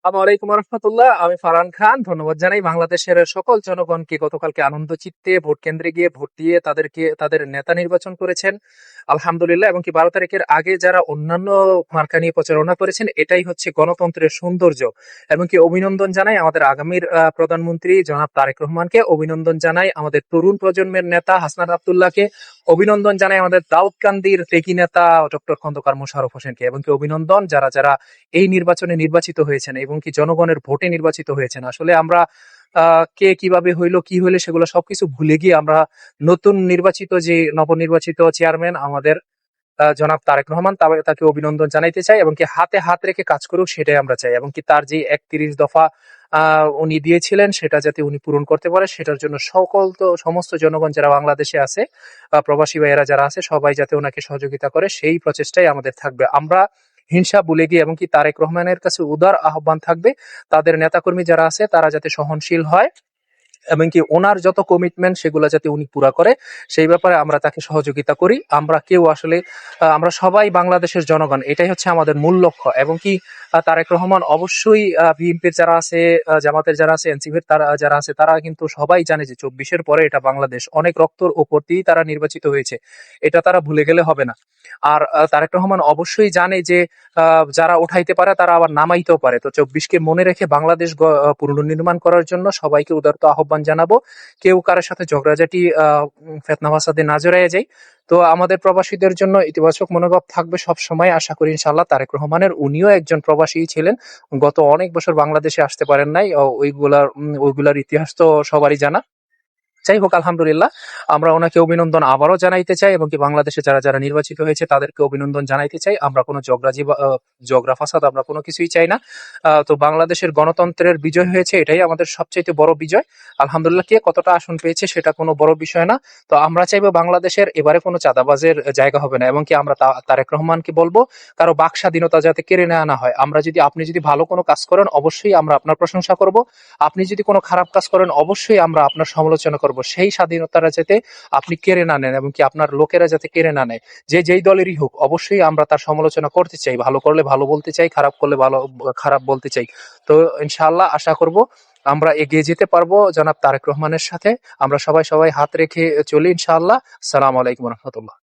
আসসালামু আলাইকুম রহমতুল্লাহ। আমি ফারহান খান। ধন্যবাদ জানাই বাংলাদেশের সকল জনগণকে গতকালকে আনন্দ চিত্তে ভোট কেন্দ্রে গিয়ে ভোট দিয়ে তাদের নেতা নির্বাচন করেছেন, আলহামদুলিল্লাহ। এবং কি 12 তারিখের আগে যারা অন্যান্য মার্কা নিয়ে প্রচারণা করেছেন, এটাই হচ্ছে গণতন্ত্রের সৌন্দর্য। এবং কি অভিনন্দন জানাই আমাদের আগামীর প্রধানমন্ত্রী জনাব তারেক রহমানকে, অভিনন্দন জানাই আমাদের তরুণ প্রজন্মের নেতা হাসনাত আব্দুল্লাহকে, অভিনন্দন জানাই আমাদের দাউদকান্দির টেকি নেতা ডক্টর খন্দকার মোশাররফ হোসেনকে, এবং কি অভিনন্দন যারা যারা এই নির্বাচনে নির্বাচিত হয়েছেন এবং কি জনগণের ভোটে নির্বাচিত হয়েছেন। আসলে আমরা কে কিভাবে হইলো কি হইলো সেগুলো সবকিছু ভুলে গিয়ে আমরা নতুন নির্বাচিত যে নবনির্বাচিত চেয়ারম্যান আমাদের জনাব তারেক রহমান, তাকে অভিনন্দন জানাইতে চাই এবং কি হাতে হাত রেখে কাজ করুক সেটাই আমরা চাই। এবং কি তার যে 31 দফা উনি দিয়েছিলেন সেটা যাতে উনি পূরণ করতে পারে, সেটার জন্য সমস্ত জনগণ যারা বাংলাদেশে আছে, প্রবাসী ভাইয়েরা যারা আছে, সবাই যাতে ওনাকে সহযোগিতা করে সেই প্রচেষ্টাই আমাদের থাকবে। আমরা হিংসা ভুলে গিয়ে এবং কি তারেক রহমানের কাছে উদার আহ্বান থাকবে তাদের নেতাকর্মী যারা আছে তারা যাতে সহনশীল হয় এবং কি ওনার যত কমিটমেন্ট সেগুলো যাতে উনি পুরা করে সেই ব্যাপারে আমরা তাকে সহযোগিতা করি। আমরা কেউ আসলে আমরা সবাই বাংলাদেশের জনগণ, এটাই হচ্ছে আমাদের মূল লক্ষ্য। এবং কি তারেক রহমান অবশ্যই বিএনপির যারা আছে, জামাতের যারা আছে, এনসিপির তারা যারা আছে, তারা কিন্তু সবাই জানে যে 24-এর পরে এটা বাংলাদেশ, অনেক রক্তর উপর দিয়েই তারা নির্বাচিত হয়েছে, এটা তারা ভুলে গেলে হবে না। আর তারেক রহমান অবশ্যই জানে যে যারা উঠাইতে পারে তারা আবার নামাইতেও পারে। তো 24-কে মনে রেখে বাংলাদেশ পুনর্নির্মাণ করার জন্য সবাইকে উদারত আহ্বান জানাবো। কেউ কারোর সাথে ঝগড়াঝাটি ফেতনা ফাসাদে না জড়াইয়া যায়। তো আমাদের প্রবাসীদের জন্য ইতিবাচক মনোভাব থাকবে সব সময়, আশা করি ইনশাআল্লাহ। তারেক রহমানের উনিও একজন প্রবাসী ছিলেন, গত অনেক বছর বাংলাদেশে আসতে পারেন নাই, ওইগুলার ইতিহাস তো সবারই জানা। যাই হোক, আলহামদুলিল্লাহ, আমরা ওনাকে অভিনন্দন আবারও জানাইতে চাই এবং কি বাংলাদেশে যারা যারা নির্বাচিত হয়েছে তাদেরকে অভিনন্দন জানাইতে চাই। আমরা কোনো ঝগড়া ফাসাদ আমরা কোনো কিছুই চাই না। তো বাংলাদেশের গণতন্ত্রের বিজয় হয়েছে, এটাই আমাদের সবচেয়ে বড় বিজয়। আলহামদুলিল্লাহ, কে কতটা আসন পেয়েছে সেটা কোনো বড় বিষয় না। তো আমরা চাইবো বাংলাদেশের এবারে কোনো চাঁদাবাজের জায়গা হবে না, এবং কি আমরা তারেক রহমানকে বলবো কারো বাক স্বাধীনতা যাতে কেড়ে নেওয়া না হয়। আপনি যদি ভালো কোনো কাজ করেন অবশ্যই আমরা আপনার প্রশংসা করব, আপনি যদি কোনো খারাপ কাজ করেন অবশ্যই আমরা আপনার সমালোচনা করব। সেই স্বাধীনতাটা যাতে আপনি কেড়ে না নেন এবং কি আপনার লোকেরা যাতে কেড়ে না নেয়। যে যেই দলেরই হোক অবশ্যই আমরা তার সমালোচনা করতে চাই, ভালো করলে ভালো বলতে চাই, খারাপ করলে খারাপ বলতে চাই। তো ইনশাআল্লাহ আশা করব আমরা এগিয়ে যেতে পারবো জনাব তারেক রহমানের সাথে। আমরা সবাই সবাই হাত রেখে চলি ইনশাআল্লাহ। আসসালামু আলাইকুম রহমতুল্লাহ।